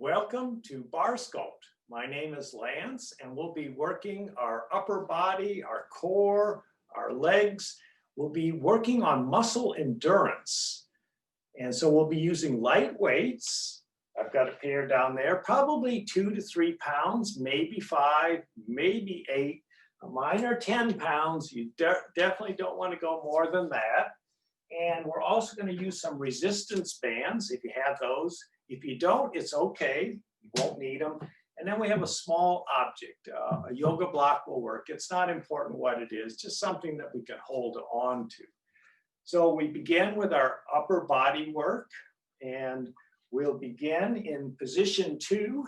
Welcome to Barre Sculpt. My name is Lance, and we'll be working our upper body, our core, our legs. We'll be working on muscle endurance. And so we'll be using light weights. I've got a pair down there, probably 2 to 3 pounds, maybe 5, maybe 8. Mine are 10 pounds. You definitely don't want to go more than that. And we're also going to use some resistance bands if you have those. If you don't, it's okay. You won't need them. And then we have a small object. A yoga block will work. It's not important what it is, just something that we can hold on to. So we begin with our upper body work, and we'll begin in position 2.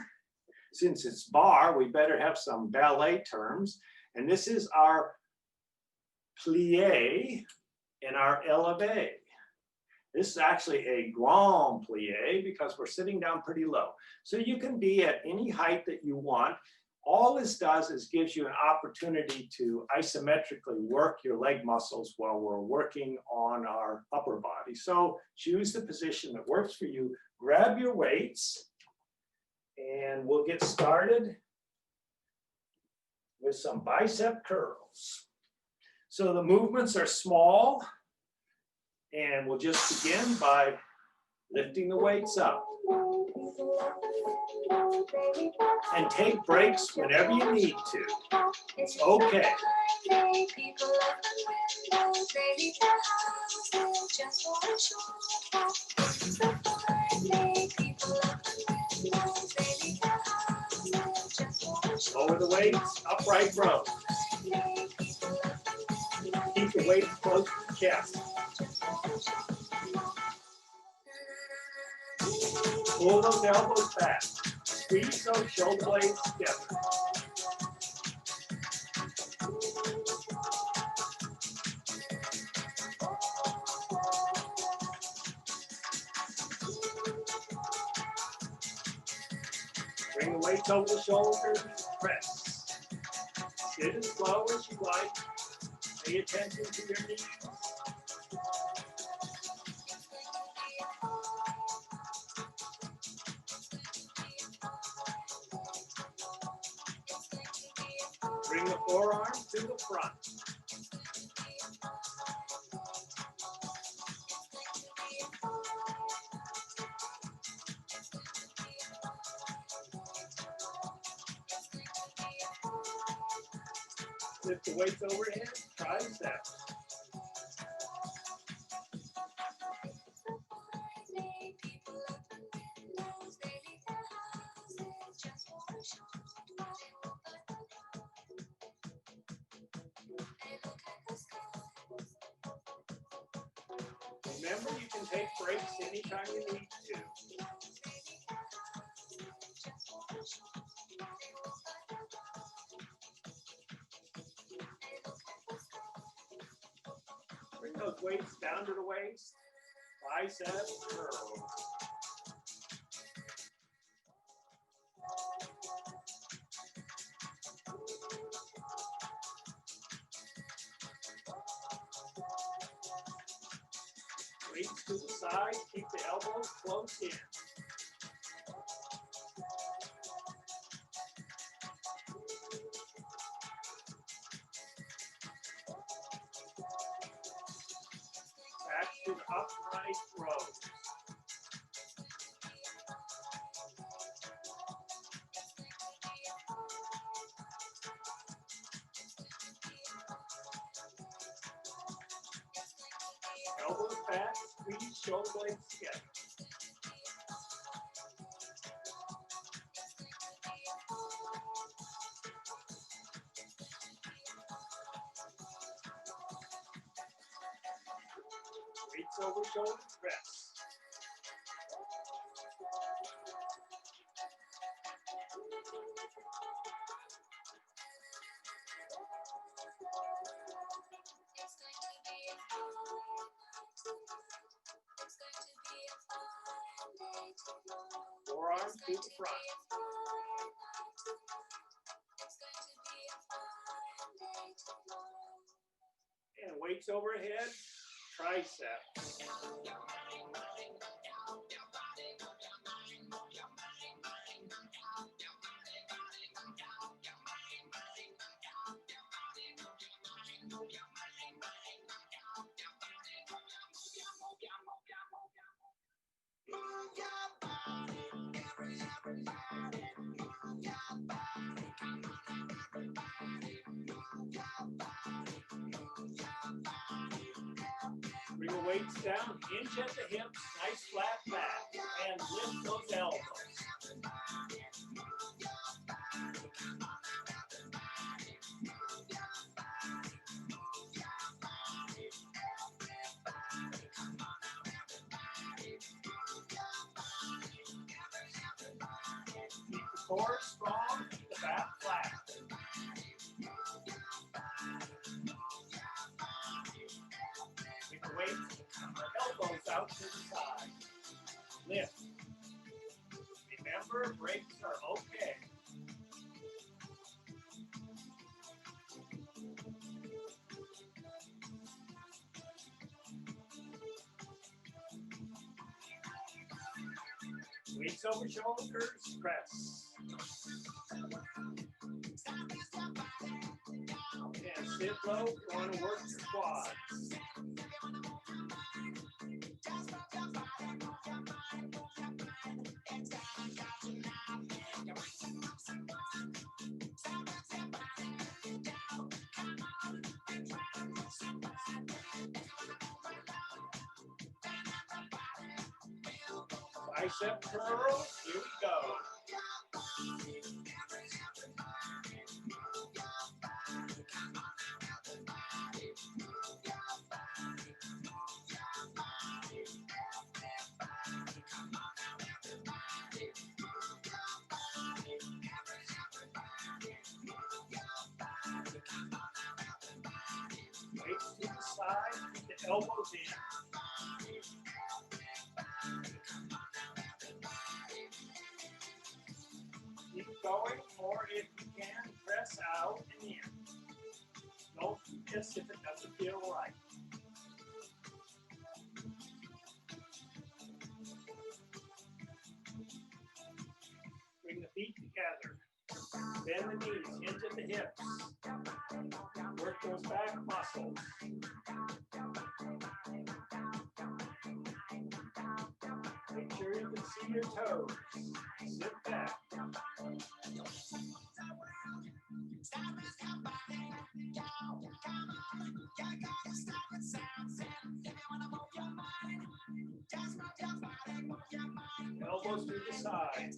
Since it's bar, we better have some ballet terms. And this is our plie and our eleve. This is actually a grand plie because we're sitting down pretty low. So you can be at any height that you want. All this does is gives you an opportunity to isometrically work your leg muscles while we're working on our upper body. So choose the position that works for you. Grab your weights, and we'll get started with some bicep curls. So the movements are small, and we'll just begin by lifting the weights up. And take breaks whenever you need to. It's okay. Lower the weights, upright row. Keep the weight close to the chest. Pull those elbows back. Squeeze those shoulder blades together. Bring the weights over the shoulders, press. Sit as slow as you like. Pay attention to your knees. Bring the forearms to the front. Lift the weights overhead, triceps. Remember, you can take breaks anytime you need to. Bring those weights down to the waist. Biceps curls. Weights to the side, keep the elbows close in. Back to the upright row. Elbows back, squeeze shoulder blades together. Weights over shoulders, press. Forearms to the front. And weights overhead, triceps. Bring the weights down, hinge at the hips, nice flat back, and lift those elbows. Keep the core strong, keep the back flat. Keep the weights, our elbows out to the side. Lift. Remember, breaks are okay. Weights over shoulders, press. And sit low, you want to work your quads. Bicep curls, here we go. Weights to the side, keep the elbows in. Keep going, or if you can, press out and in. Don't do this if it doesn't feel right. Bring the feet together. Bend the knees, hinge at the hips. Work those back muscles. Make sure you can see your toes. Sit back. Elbows to the sides.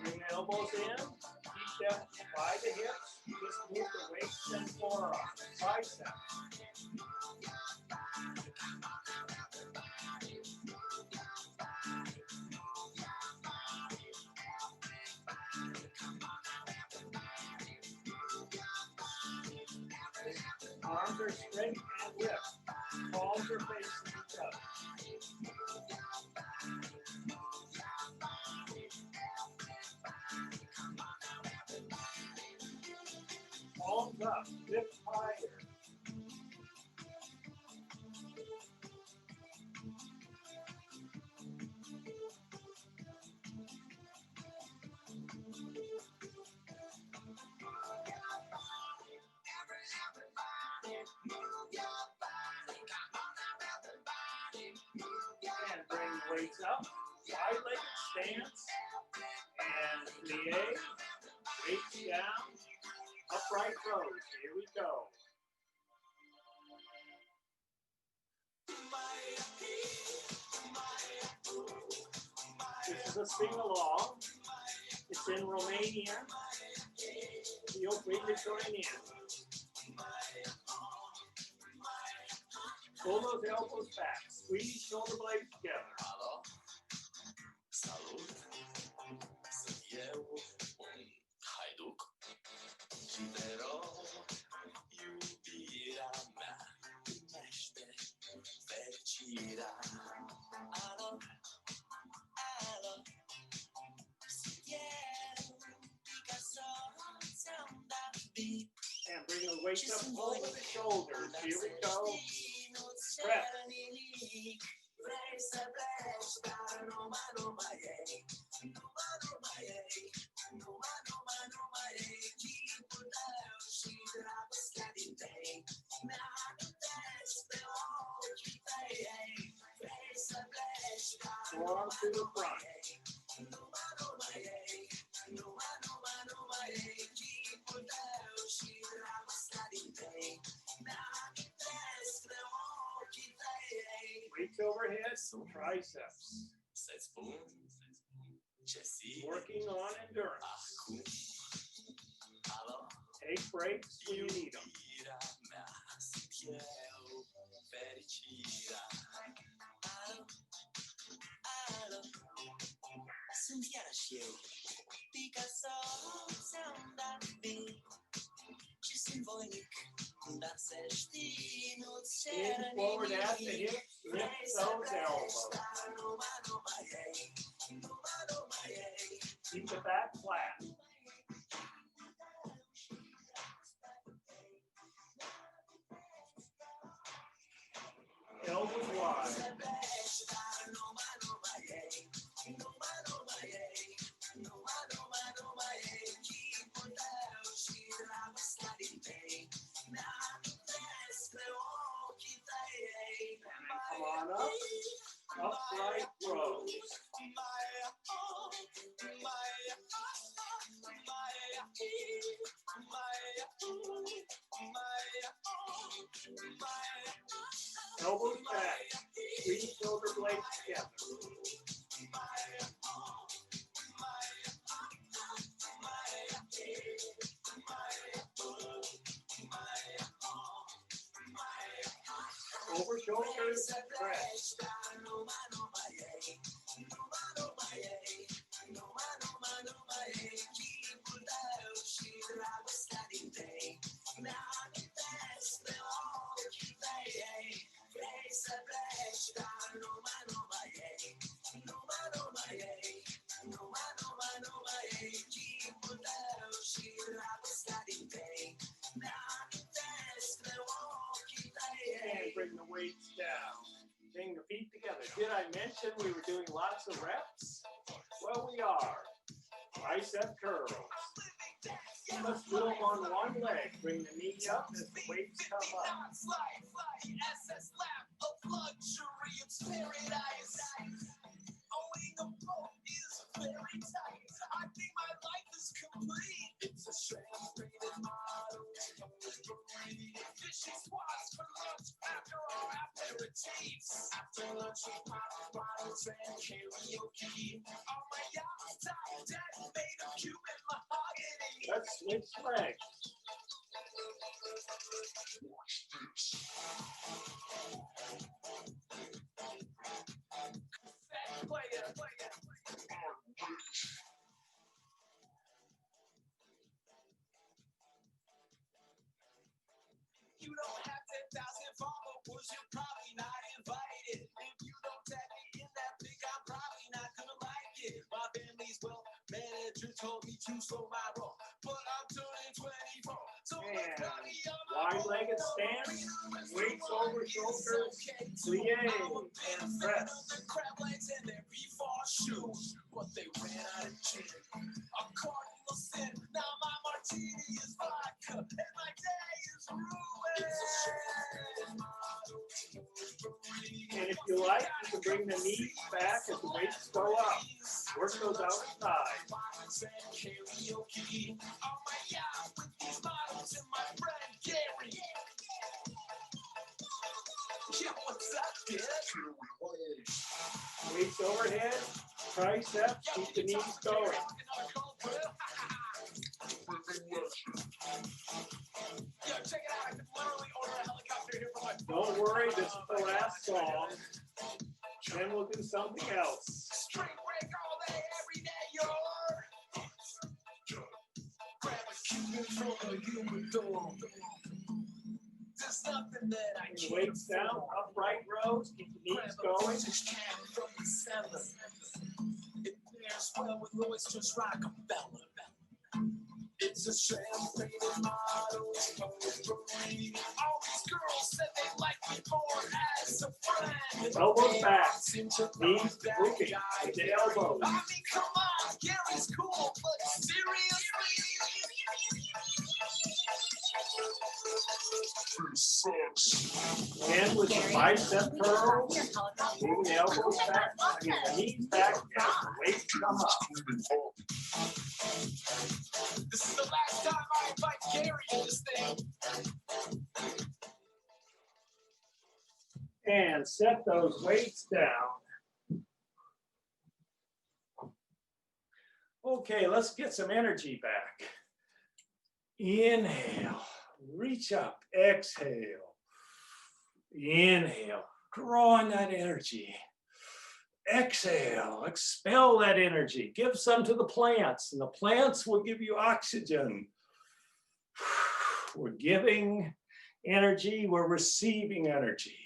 Bring the elbows in. Keep them by the hips. Just move the weights and forearms. Biceps. Arms are straight and lift. Palms are facing each other. Palms up, lift higher. And bring the weights up, wide-legged stance, and plie, weights down, upright rows. Here we go. This is a sing-along. It's in Romanian. Feel free to join in. Pull those elbows back. Squeeze shoulder blades together. Alo. Salut. Sunt eu, un haiduc. Și te rog, iubirea mea, primește fericirea. Alo. Alo. Sunt eu, Picasso, ți-am dat beat. And bring the weight up over the shoulders. Here we go. Press. Vrei să pleci, dar nu mai ei. Nu mai ei. the front. Weights overhead, triceps. Working on endurance. Take breaks when you need them. In forward at the hip, lift those elbows. Keep the back flat. Elbows wide. Come on up. Upright rows. Elbows back. Three shoulder blades together. Over shoulders, stretch. And bring the weights down. Bring the feet together. Did I mention we were doing lots of reps? Well, we are. Bicep curls. Let's do them on one leg. Bring the knee up as the weights come up. It's a strength model. Fishy squats for lunch after our aperitifs. After lunch, we pop bottles and karaoke. On my yacht, top deck made of Cuban mahogany. Let's switch legs. Play it. You don't have 10,000 followers, you're probably not invited. If you don't tag me in that pic, I'm probably not gonna like it. My family's well manager told me to slow my roll, but I'm turning 24. So wide-legged stance, weights over shoulders, plie, and press. Crab legs and their B-4 shoes, but they ran out of gin. A cardinal sin, now my martini is vodka, and my day is ruined. And if you like, you can bring the knees back as the weights go up. Work those outside. Weights overhead, triceps, keep the knees going. Don't worry, this is the last song. Then we'll do something else. String break all day, every day, grab a Cuban from a humidor. There's nothing that I can't. Weights down, upright rows, keep the knees going. It pairs well with oysters, Rockefeller. It's a champagne model. All these girls said they like me more as a friend. Elbows back, knees moving with the elbows. I mean, come on, Gary's cool, but seriously. And with the bicep curls, moving the elbows back, the knees back, and the weights come up. This is the last time I invite Gary in this thing. And set those weights down. Okay, let's get some energy back. Inhale, reach up, exhale. Inhale, draw in that energy. Exhale, expel that energy. Give some to the plants, and the plants will give you oxygen. We're giving energy, we're receiving energy.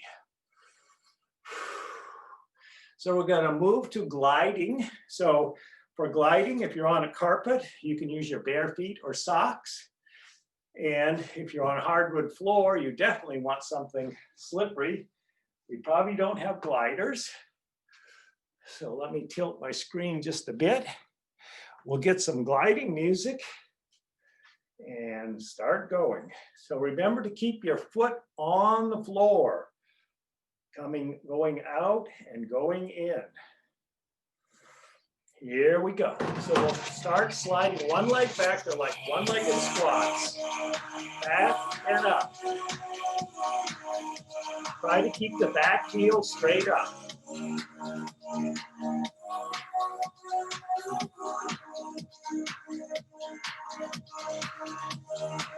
So we're going to move to gliding. So for gliding, if you're on a carpet, you can use your bare feet or socks. And if you're on a hardwood floor, you definitely want something slippery. We probably don't have gliders. So let me tilt my screen just a bit. We'll get some gliding music and start going. So remember to keep your foot on the floor, going out and going in. Here we go. So we'll start sliding one leg back. They're like one-legged squats. Back and up. Try to keep the back heel straight up.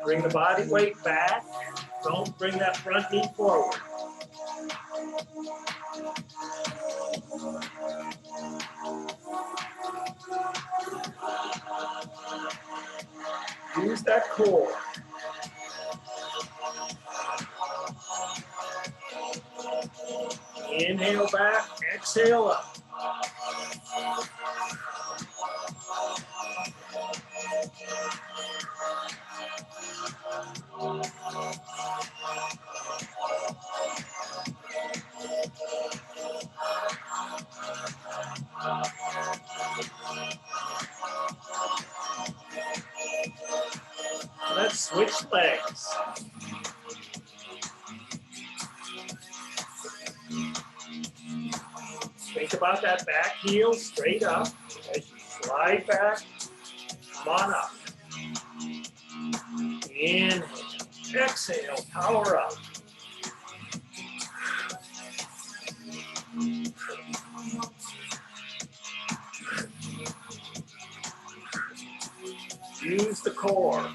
Bring the body weight back. Don't bring that front knee forward. Use that core. Inhale back, exhale up. Let's switch legs. Think about that back heel straight up as you slide back. Come on up. Inhale, exhale, power up. Use the core.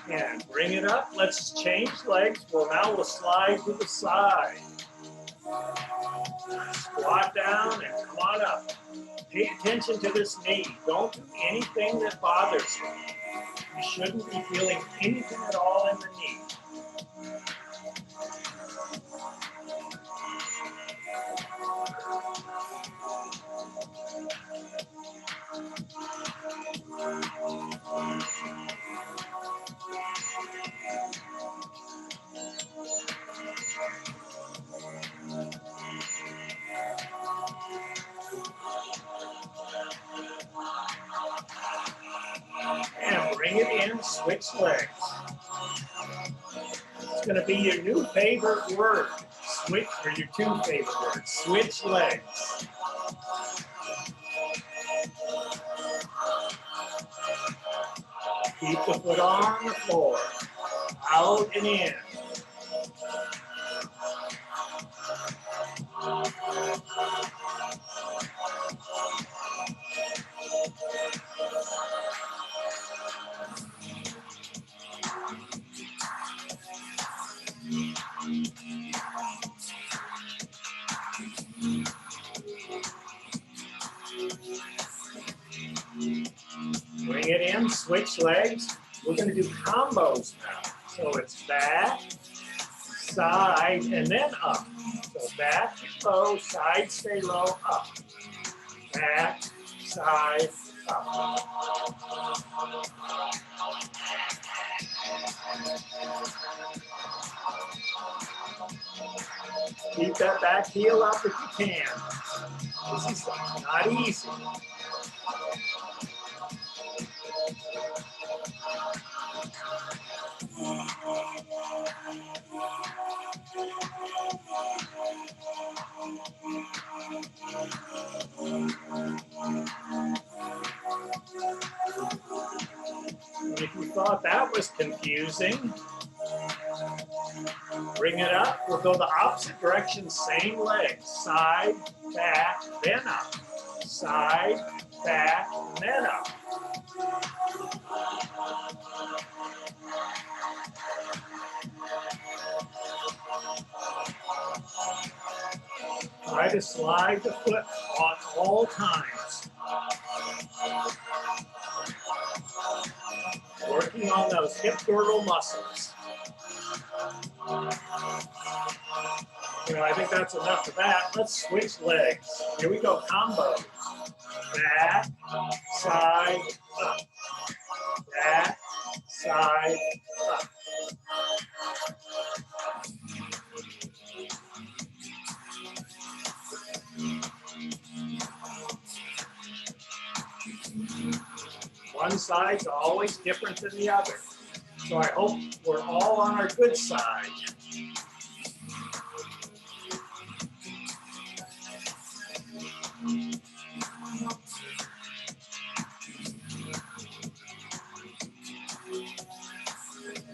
And bring it up. Let's change legs. Well, now we'll slide to the side. Squat down and come on up. Pay attention to this knee. Don't do anything that bothers you. You shouldn't be feeling anything at all in the knee. And bring it in, switch legs. It's going to be your new favorite word. Switch, or your two favorite words. Switch legs. Keep the foot on the floor. Out and in. Bring it in, switch legs. We're going to do combos now. So it's back, side, and then up. So back, low, side, stay low, up. Back, side, up. Keep that back heel up if you can. This is not easy. And if you thought that was confusing, bring it up. We'll go the opposite direction, same leg. Side, back, then up. Side, back, then up. Try to slide the foot on all times. Working on those hip girdle muscles. I think that's enough of that. Let's switch legs. Here we go, combo. Back, side, up. Back, side, up. One side's always different than the other. So I hope we're all on our good side.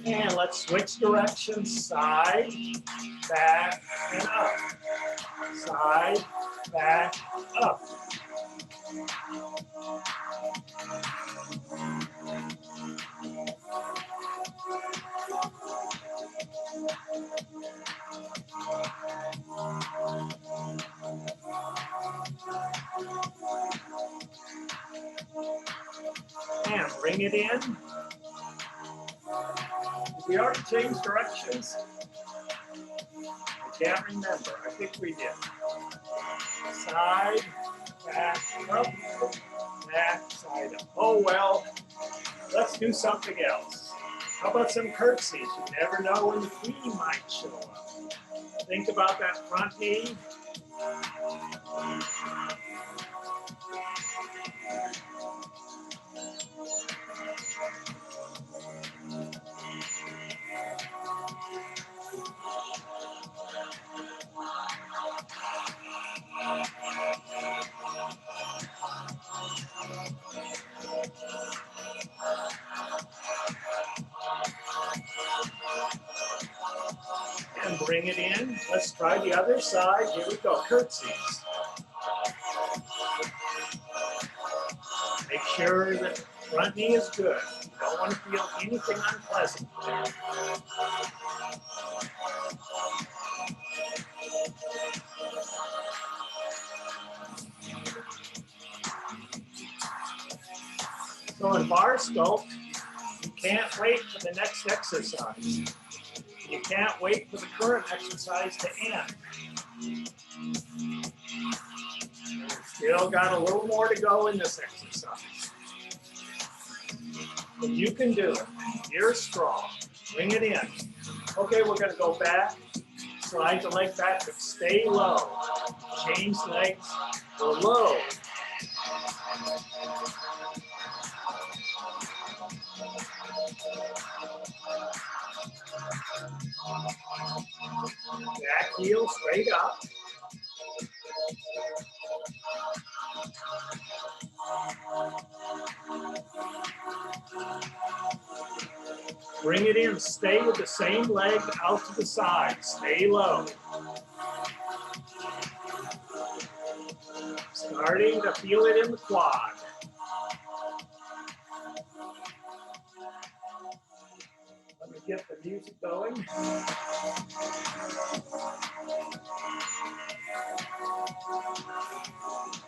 And let's switch directions, side, back, and up. Side, back, up. And bring it in. We already changed directions. I can't remember. I think we did. Side, back, up, back, side, up. Oh, well, let's do something else. How about some curtsies? You never know when the queen might show up. Think about that front knee. And bring it in. Let's try the other side. Here we go, curtsies. Make sure that front knee is good. You don't want to feel anything unpleasant there. So in Barre Sculpt, you can't wait for the next exercise. You can't wait for the current exercise to end. We've still got a little more to go in this exercise. But you can do it. You're strong. Bring it in. Okay, we're going to go back. Slide the leg back, but stay low. Change legs. Go low. Back heel straight up. Bring it in. Stay with the same leg out to the side. Stay low. Starting to feel it in the quad. Let me get the music going.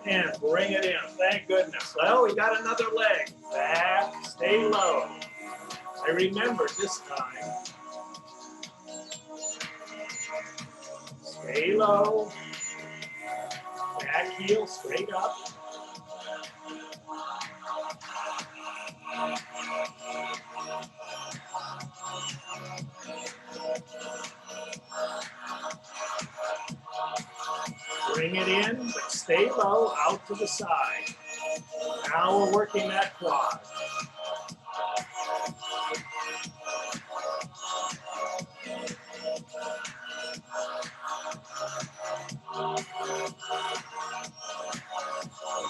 And bring it in. Thank goodness. Well, we got another leg. Back, stay low. I remember this time. Stay low. Back heel straight up. Bring it in, but stay low, out to the side. Now we're working that quad.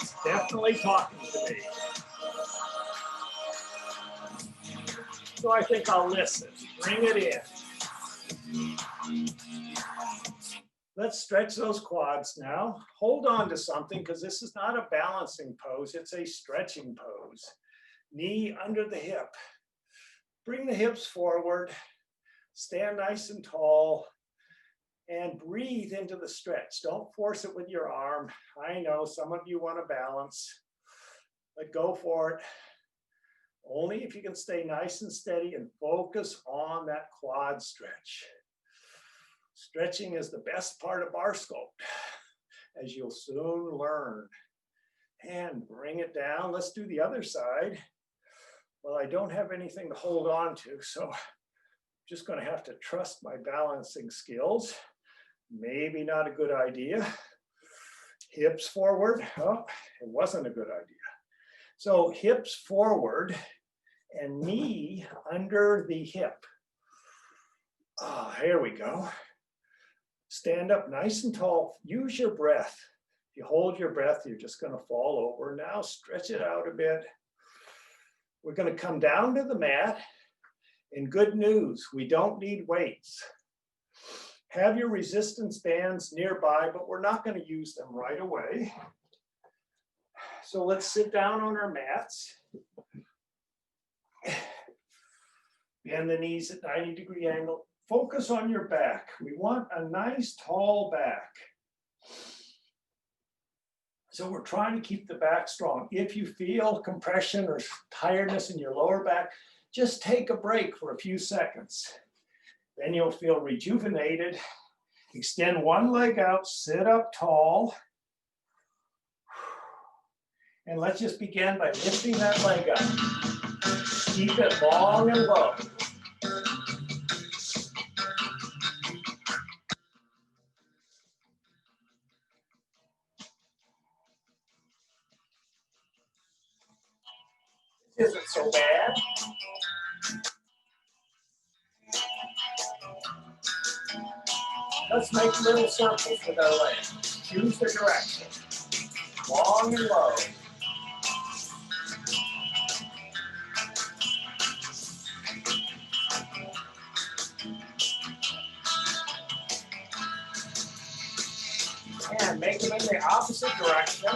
It's definitely talking to me. So I think I'll listen. Bring it in. Let's stretch those quads now. Hold on to something because this is not a balancing pose, it's a stretching pose. Knee under the hip. Bring the hips forward, stand nice and tall, and breathe into the stretch. Don't force it with your arm. I know some of you want to balance, but go for it. Only if you can stay nice and steady and focus on that quad stretch. Stretching is the best part of Barre Sculpt, as you'll soon learn. And bring it down. Let's do the other side. Well, I don't have anything to hold on to, so I'm just going to have to trust my balancing skills. Maybe not a good idea. Hips forward. Oh, it wasn't a good idea. So hips forward and knee under the hip. Ah, here we go. Stand up nice and tall. Use your breath. If you hold your breath, you're just going to fall over. Now stretch it out a bit. We're going to come down to the mat. And good news, we don't need weights. Have your resistance bands nearby, but we're not going to use them right away. So let's sit down on our mats. Bend the knees at 90-degree angle. Focus on your back. We want a nice tall back. So we're trying to keep the back strong. If you feel compression or tiredness in your lower back, just take a break for a few seconds. Then you'll feel rejuvenated. Extend one leg out, sit up tall. And let's just begin by lifting that leg up. Keep it long and low. Isn't so bad. Let's make little circles with our legs. Choose the direction. Long and low. And make them in the opposite direction.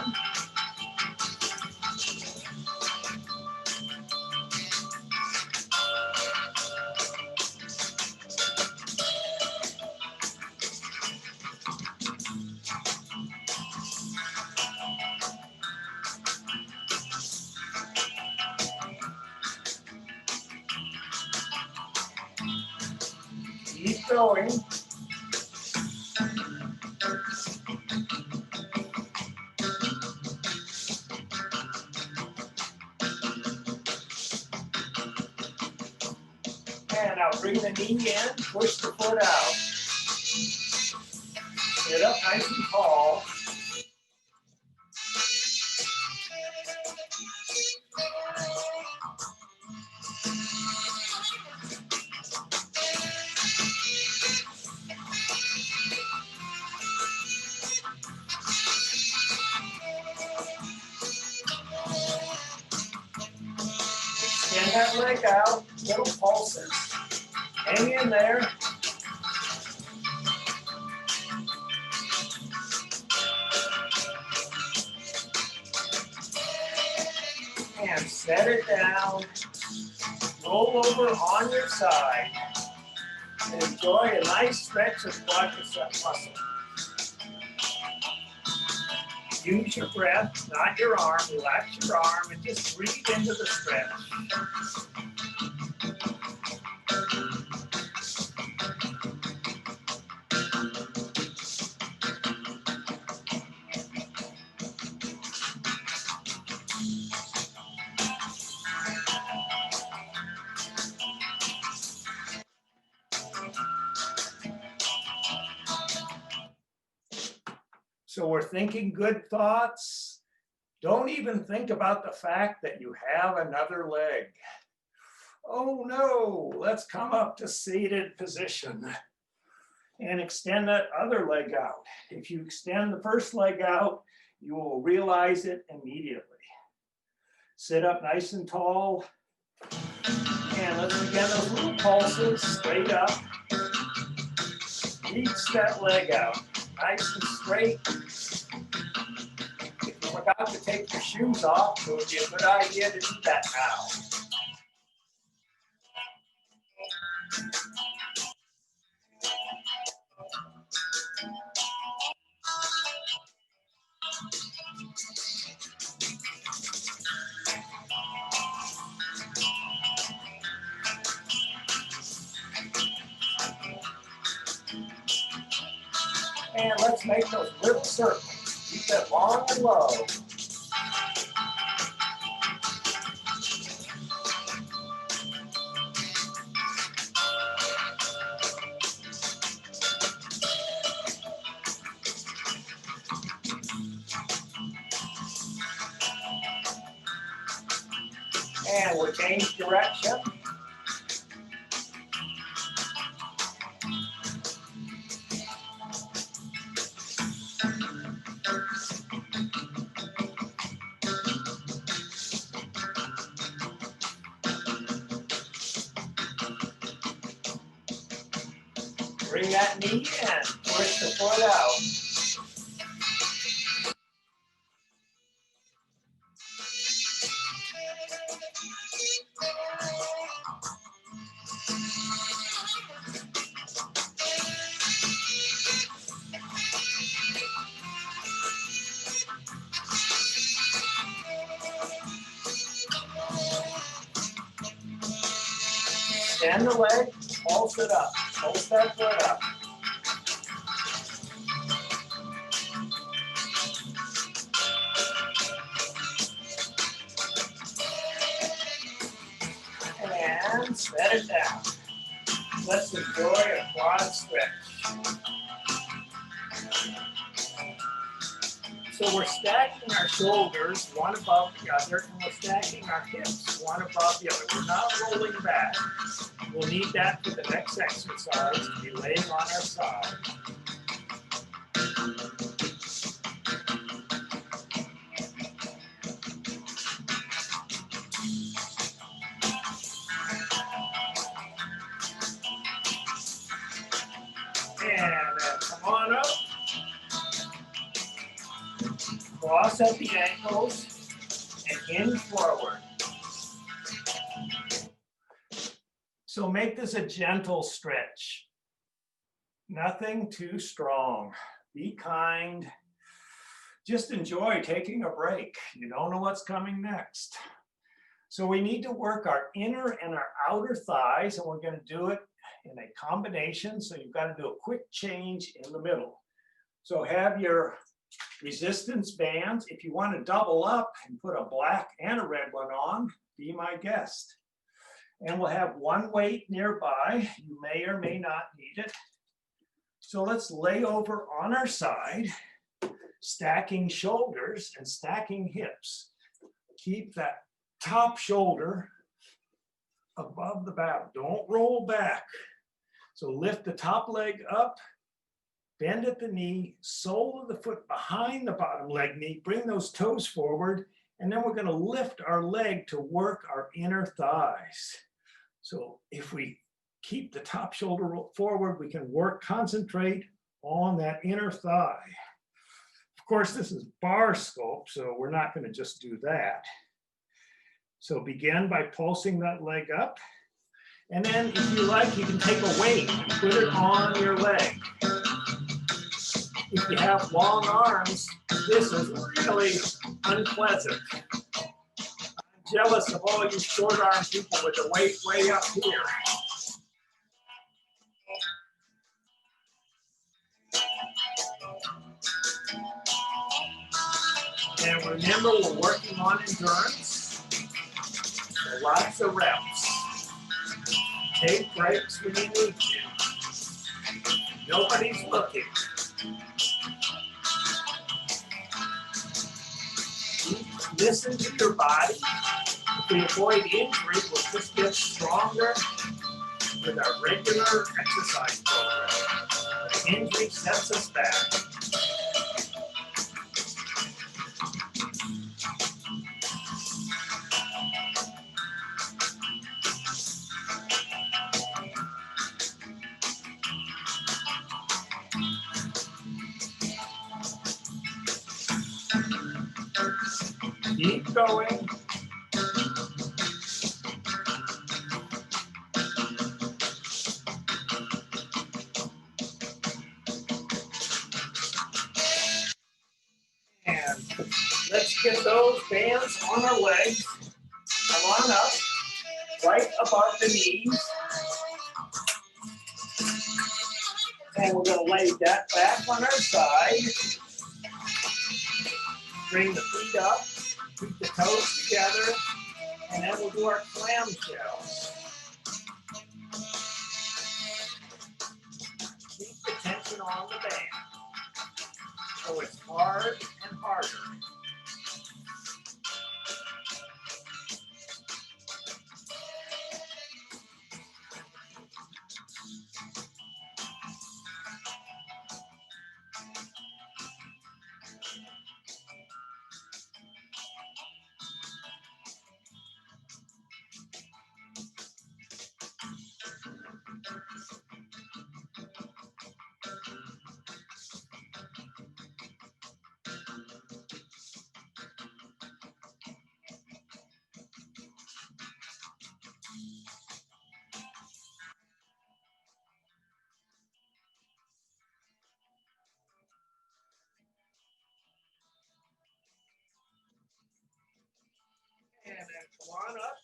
Keep going. And now bring the knee in, push the foot out. Sit up nice and tall. Extend that leg out, little pulses. Hang in there. And set it down. Roll over on your side. And enjoy a nice stretch of quadricep muscle. Use your breath, not your arm. Relax your arm and just breathe into the stretch. So we're thinking good thoughts. Don't even think about the fact that you have another leg. Oh no, let's come up to seated position and extend that other leg out. If you extend the first leg out, you will realize it immediately. Sit up nice and tall. And let's begin those little pulses, straight up. Reach that leg out, nice and straight. If you forgot to take your shoes off, it would be a good idea to do that now. And let's make those little circles. Keep that long and low. And we'll change direction. Bring that knee in, push the foot out. Extend the leg, pulse it up, pulse that foot up. And set it down. Let's enjoy a quad stretch. So we're stacking our shoulders one above the other, and we're stacking our hips one above the other. We're not rolling back. We'll need that for the next exercise to be laying on our side. And then come on up. Cross at the ankles and hinge forward. So make this a gentle stretch. Nothing too strong. Be kind. Just enjoy taking a break. You don't know what's coming next. So we need to work our inner and our outer thighs, and we're going to do it in a combination. So you've got to do a quick change in the middle. So have your resistance bands. If you want to double up and put a black and a red one on, be my guest. And we'll have one weight nearby. You may or may not need it. So let's lay over on our side, stacking shoulders and stacking hips. Keep that top shoulder above the back. Don't roll back. So lift the top leg up, bend at the knee, sole of the foot behind the bottom leg knee, bring those toes forward, and then we're going to lift our leg to work our inner thighs. So if we keep the top shoulder forward, we can concentrate on that inner thigh. Of course, this is bar sculpt, so we're not going to just do that. So begin by pulsing that leg up. And then if you like, you can take a weight and put it on your leg. If you have long arms, this is really unpleasant. I'm jealous of all you short arm people with the weight way up here. And remember, we're working on endurance. So lots of reps. Take breaks when you need to. Nobody's looking. listen to your body. If we avoid injury, we'll just get stronger with our regular exercise program. But injury sets us back. Keep going. And let's get those bands on our legs. Come on up, right above the knees. And we're going to lay that back on our side. Bring the feet up, keep the toes together, and then we'll do our clamshells. Keep the tension on the band. So it's hard and harder. And then come on up,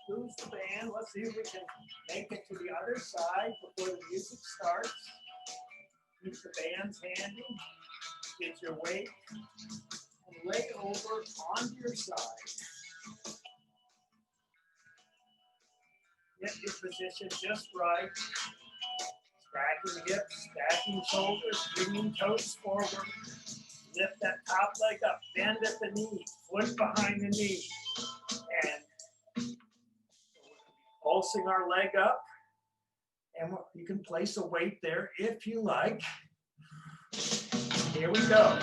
lose the band. Let's see if we can make it to the other side before the music starts. Keep the bands handy. Get your weight and lay over onto your side. Get your position just right. Cracking the hips, stacking shoulders, bringing toes forward. Lift that top leg up, bend at the knee, foot behind the knee. And pulsing our leg up. And you can place a weight there if you like. Here we go.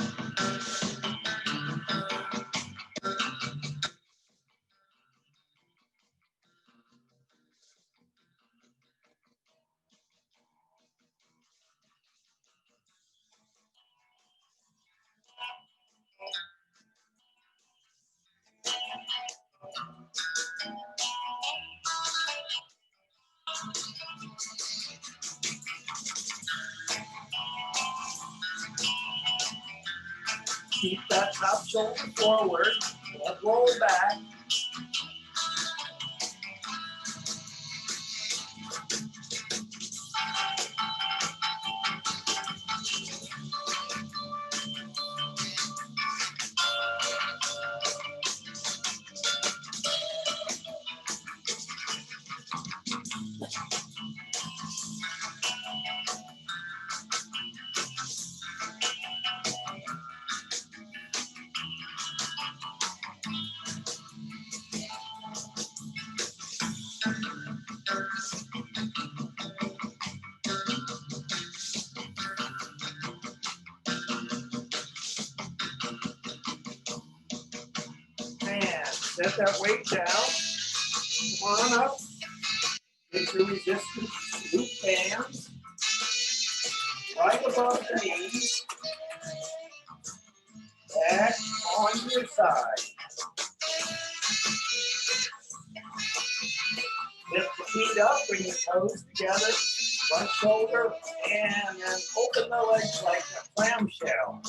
Keep that top shoulder forward. Don't roll back. And set that weight down. Come on up. Get your resistance loop bands. Right above the knees. Back on your side. Lift the feet up, bring the toes together, front shoulder, and then open the legs like a clamshell.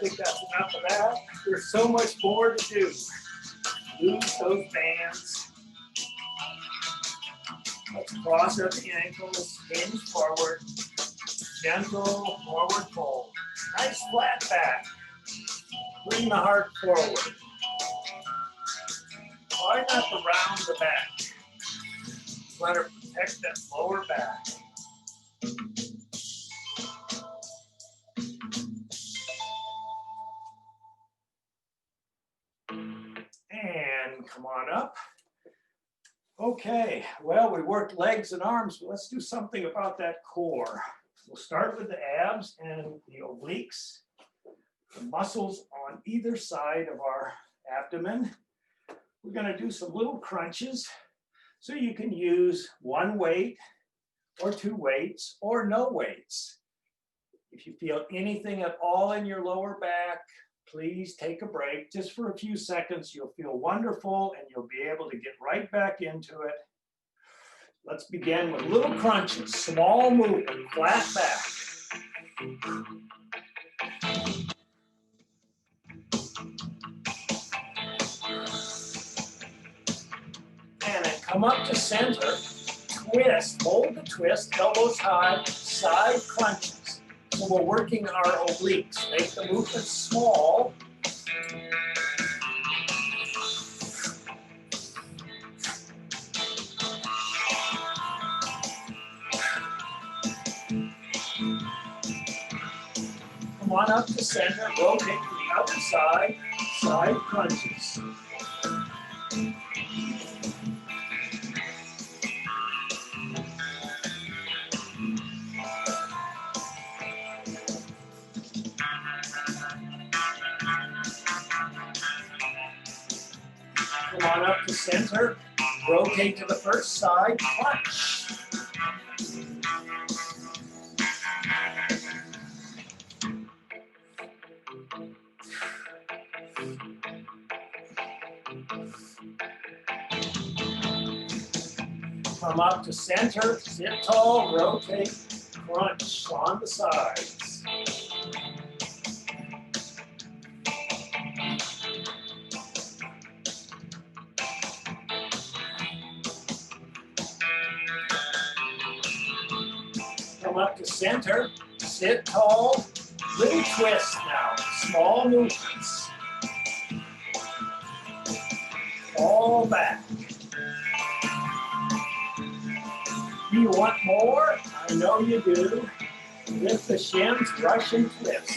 think that's enough of that. There's so much more to do. Lose those bands. Let's cross at the ankles, hinge forward, gentle forward fold. Nice flat back. Bring the heart forward. Try not to round the back. Let her protect that lower back. And come on up. Okay, well, we worked legs and arms, but let's do something about that core. We'll start with the abs and the obliques, the muscles on either side of our abdomen. We're going to do some little crunches, so you can use one weight or two weights or no weights. If you feel anything at all in your lower back, please take a break just for a few seconds. You'll feel wonderful and you'll be able to get right back into it. Let's begin with little crunches, small movement, flat back. And then come up to center, twist, hold the twist, elbows high, side crunches. So we're working our obliques. Make the movement small. Come on up to center, rotate to the other side, side crunches. Come on up to center, rotate to the first side, crunch. Come up to center, sit tall, rotate, crunch on the sides. Come up to center, sit tall, little twist now, small movements. Fall back. Do you want more? I know you do. Lift the shins, Russian twist.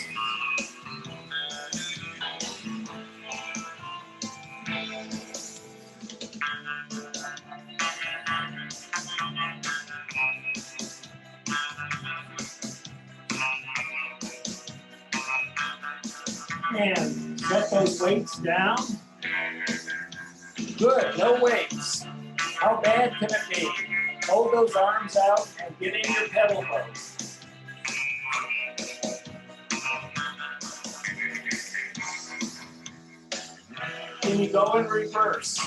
And set those weights down. Good, no weights. How bad can it be? Hold those arms out and get in your pedal pose. Can you go in reverse?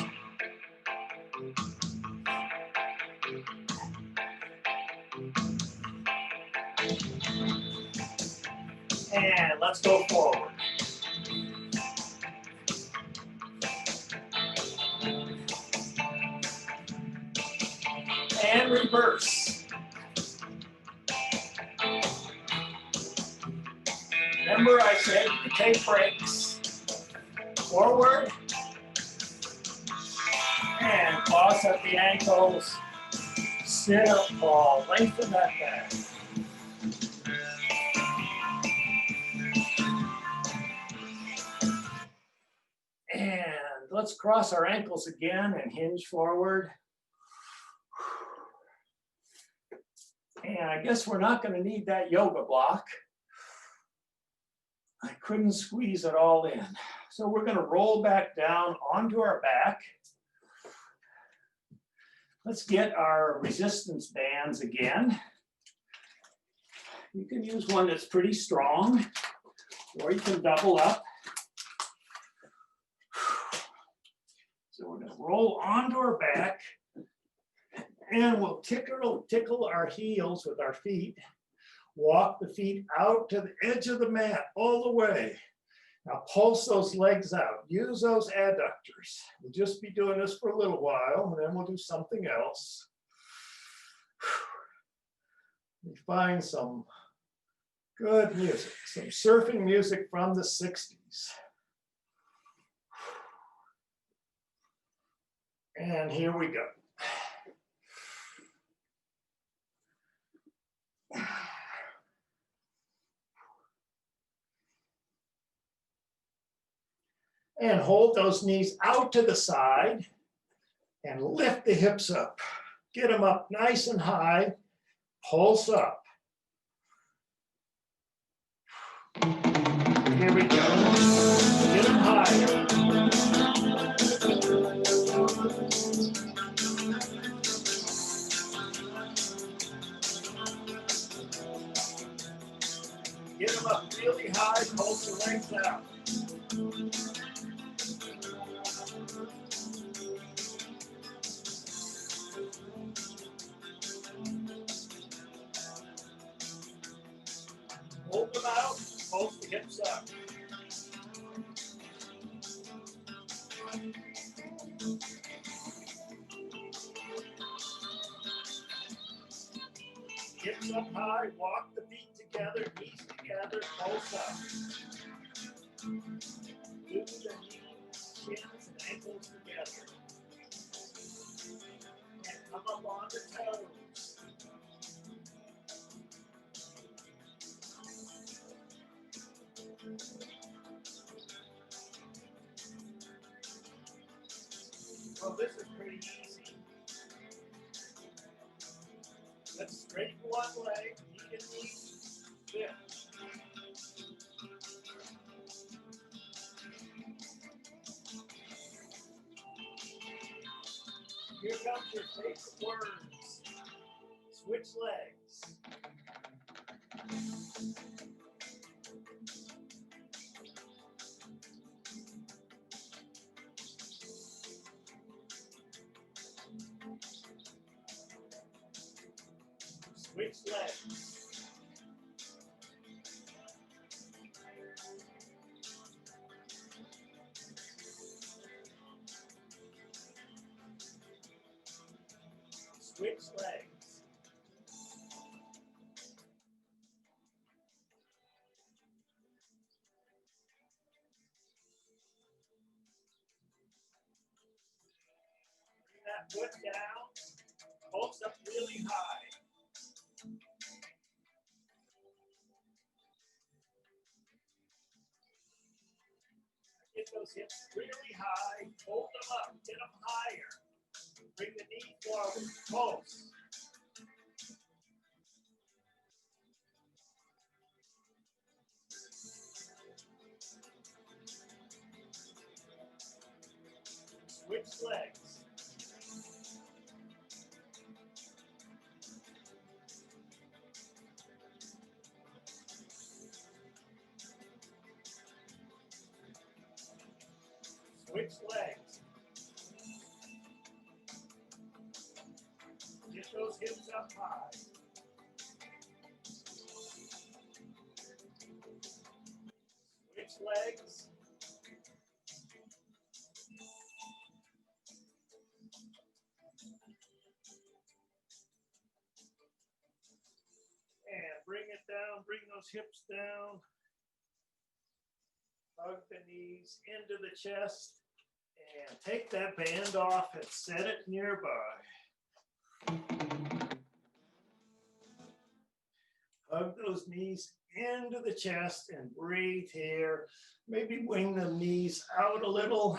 And let's go forward. And reverse. Remember I said you take breaks. Forward. And cross at the ankles. Sit up tall. Lengthen that back. And let's cross our ankles again and hinge forward. And I guess we're not going to need that yoga block. I couldn't squeeze it all in. So we're going to roll back down onto our back. Let's get our resistance bands again. You can use one that's pretty strong, or you can double up. So we're going to roll onto our back. And we'll tickle our heels with our feet. Walk the feet out to the edge of the mat all the way. Now pulse those legs out. Use those adductors. We'll just be doing this for a little while, and then we'll do something else. We find some good music, some surfing music from the 60s. And here we go. And hold those knees out to the side and lift the hips up. Get them up nice and high. Pulse up. Here we go. Get them higher. Get them up really high. Pulse the legs out. Hold them out, pulse the hips up. Hips up high, walk the feet together, knees together, pulse up. Move the knees, shins, and ankles together. And come up on the toes. Well, this is pretty easy. Let's straighten one leg, knee to knee, lift. Here comes your favorite words. Switch legs. Switch legs. Switch legs. Bring that foot down. Pulse up really high. Get those hips really high. Hold them up. Get them higher. Bring the knee forward. Pulse. Switch legs. Switch legs. Get those hips up high. Switch legs. And bring it down, bring those hips down. Hug the knees into the chest. And take that band off and set it nearby. Hug those knees into the chest and breathe here. Maybe wing the knees out a little.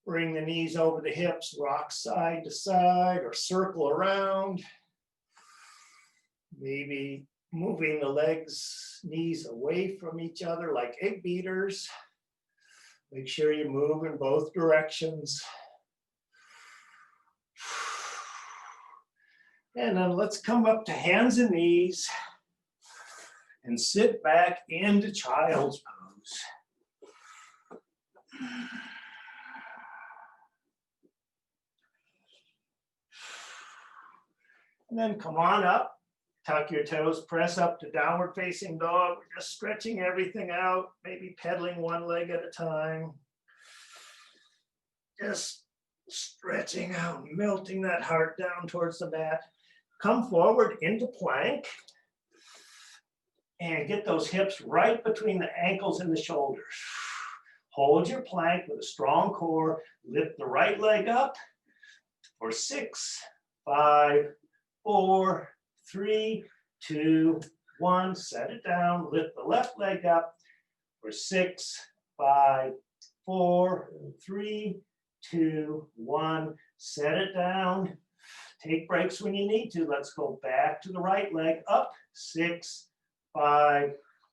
Bring the knees over the hips, rock side to side or circle around. Maybe moving the legs, knees away from each other like egg beaters. Make sure you move in both directions. And then let's come up to hands and knees and sit back into child's pose. And then come on up Tuck your toes, press up to downward facing dog. We're just stretching everything out, maybe pedaling one leg at a time. Just stretching out, melting that heart down towards the mat. Come forward into plank and get those hips right between the ankles and the shoulders. Hold your plank with a strong core. Lift the right leg up for 6, 5, 4, 3, 2, 1. Set it down. Lift the left leg up for 6, 5, 4, 3, 2, 1. Set it down. Take breaks when you need to. Let's go back to the right leg. Up. 6, 5,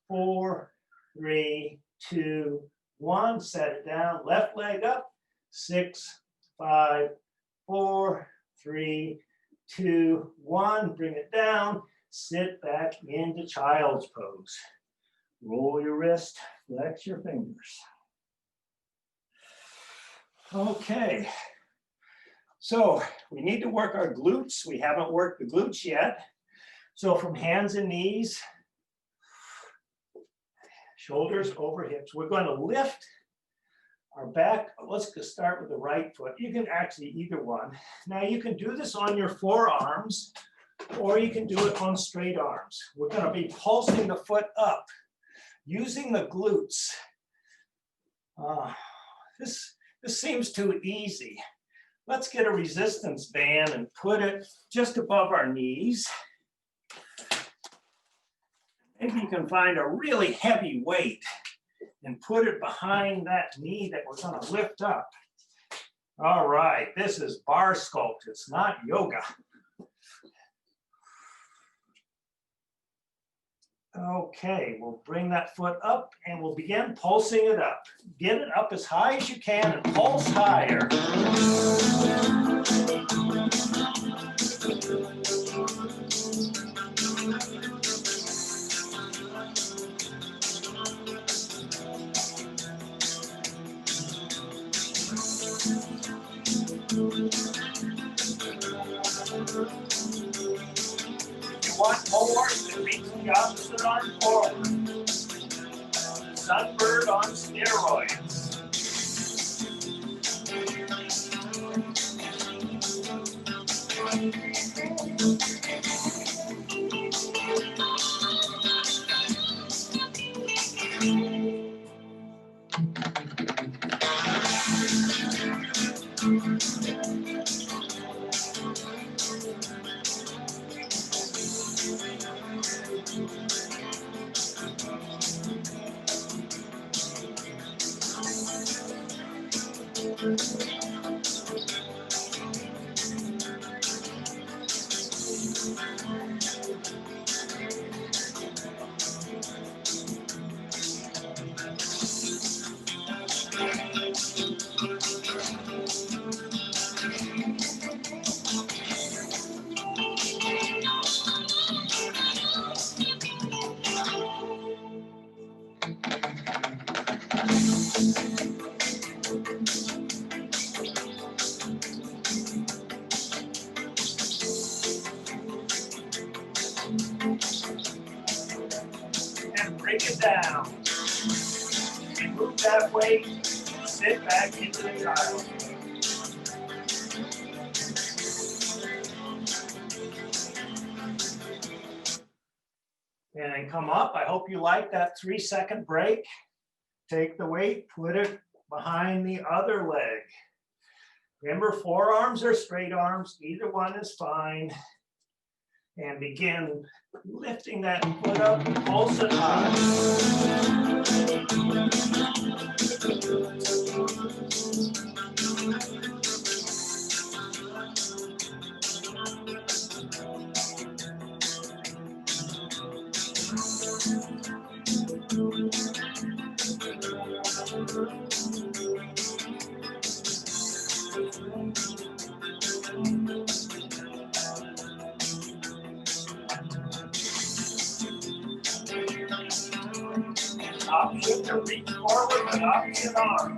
4, 3, 2, 1. Set it down. Left leg up. 6, 5, 4, 3, 2, 1. Bring it down. Sit back into child's pose. Roll your wrist. Flex your fingers. Okay. So we need to work our glutes. We haven't worked the glutes yet. So from hands and knees, shoulders over hips, we're going to lift our back. Let's start with the right foot. You can actually either one. Now you can do this on your forearms, or you can do it on straight arms. We're going to be pulsing the foot up, using the glutes. This seems too easy. Let's get a resistance band and put it just above our knees. Maybe you can find a really heavy weight and put it behind that knee that we're going to lift up. All right, this is Barre Sculpt. It's not yoga. Okay, we'll bring that foot up and we'll begin pulsing it up. Get it up as high as you can and pulse higher. Want more, then reach the opposite arm forward. Sunbird on steroids. Bring it down. Move that weight. Sit back into the child. And then come up. I hope you like that 3-second break. Take the weight, put it behind the other leg. Remember, forearms or straight arms, either one is fine. And begin lifting that foot up and pulse it high. Option to reach forward with opposite arm.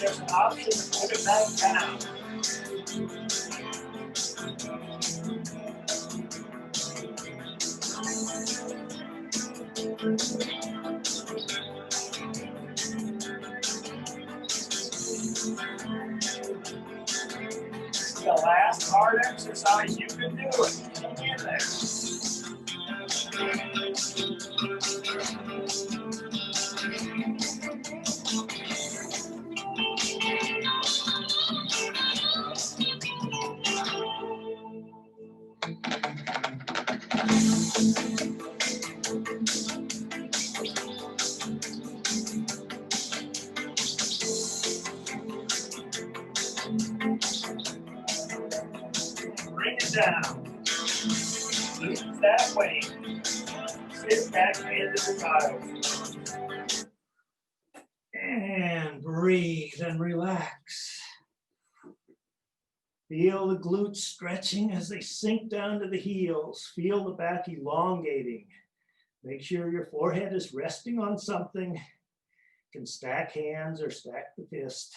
there's an option to put it back down. The last hard exercise you can do it. Hang in there. Bring it down. Use that weight. Sit back into the tile. And breathe and relax. Feel the glutes stretching as they sink down to the heels. Feel the back elongating. Make sure your forehead is resting on something. You can stack hands or stack the fist.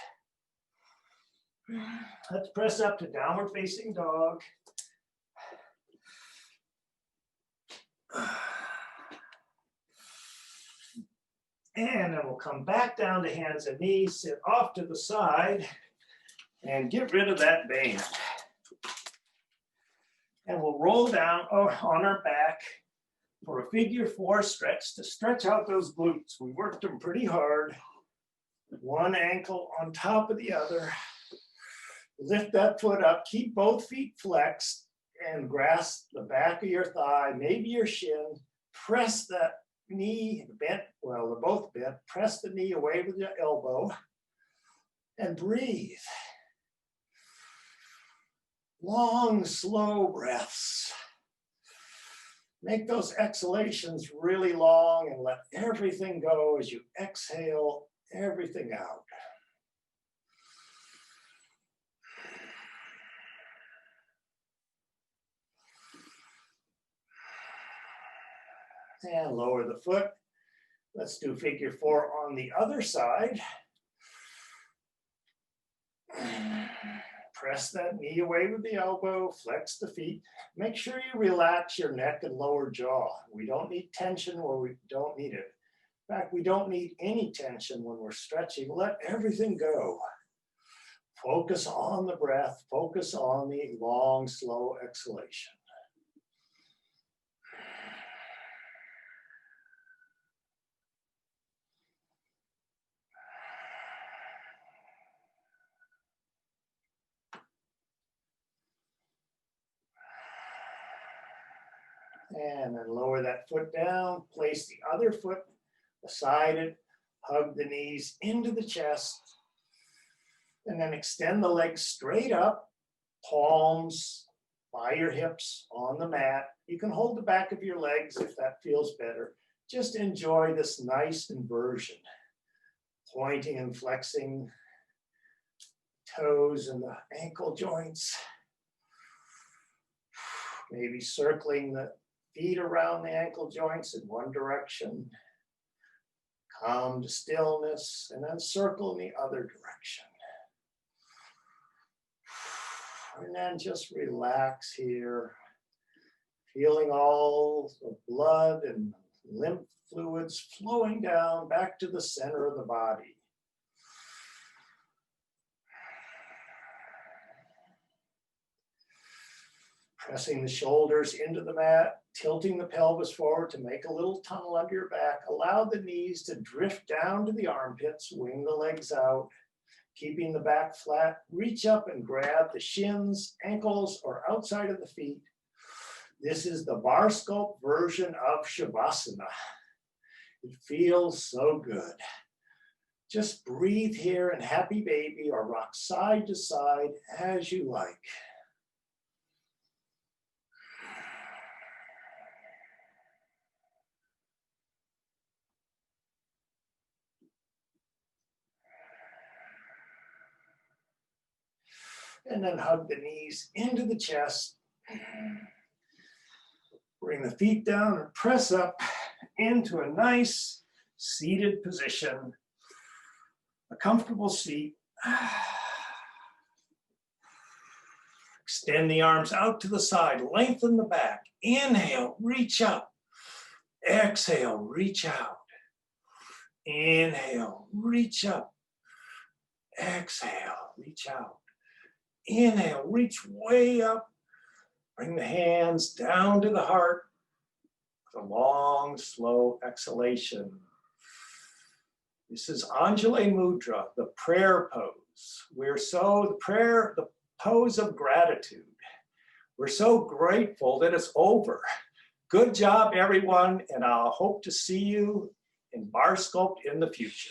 Let's press up to downward facing dog. And then we'll come back down to hands and knees, sit off to the side, and get rid of that band. And we'll roll down on our back for a figure four stretch to stretch out those glutes. We worked them pretty hard. One ankle on top of the other. Lift that foot up, keep both feet flexed, and grasp the back of your thigh, maybe your shin. Press that knee bent, well, they're both bent. Press the knee away with your elbow and breathe. Long, slow breaths. Make those exhalations really long and let everything go as you exhale everything out. And lower the foot. Let's do figure four on the other side. Press that knee away with the elbow, flex the feet. Make sure you relax your neck and lower jaw. We don't need tension where we don't need it. In fact, we don't need any tension when we're stretching. Let everything go. Focus on the breath. Focus on the long, slow exhalation. And then lower that foot down, place the other foot beside it, hug the knees into the chest, and then extend the legs straight up, palms by your hips on the mat. You can hold the back of your legs if that feels better. Just enjoy this nice inversion, pointing and flexing toes and the ankle joints, maybe circling the feet around the ankle joints in one direction, come to stillness, and then circle in the other direction. And then just relax here, feeling all the blood and lymph fluids flowing down back to the center of the body. Pressing the shoulders into the mat, tilting the pelvis forward to make a little tunnel under your back. Allow the knees to drift down to the armpits, wing the legs out, keeping the back flat. Reach up and grab the shins, ankles, or outside of the feet. This is the Barre Sculpt version of Shavasana. It feels so good. Just breathe here and happy baby or rock side to side as you like. And then hug the knees into the chest. Bring the feet down and press up into a nice seated position, a comfortable seat. Extend the arms out to the side, lengthen the back. Inhale, reach up. Exhale, reach out. Inhale, reach up. Exhale, reach out. Inhale, reach way up. Bring the hands down to the heart. With a long, slow exhalation. This is Anjali Mudra, the prayer pose. The pose of gratitude. We're so grateful that it's over. Good job, everyone, and I'll hope to see you in Barre Sculpt in the future.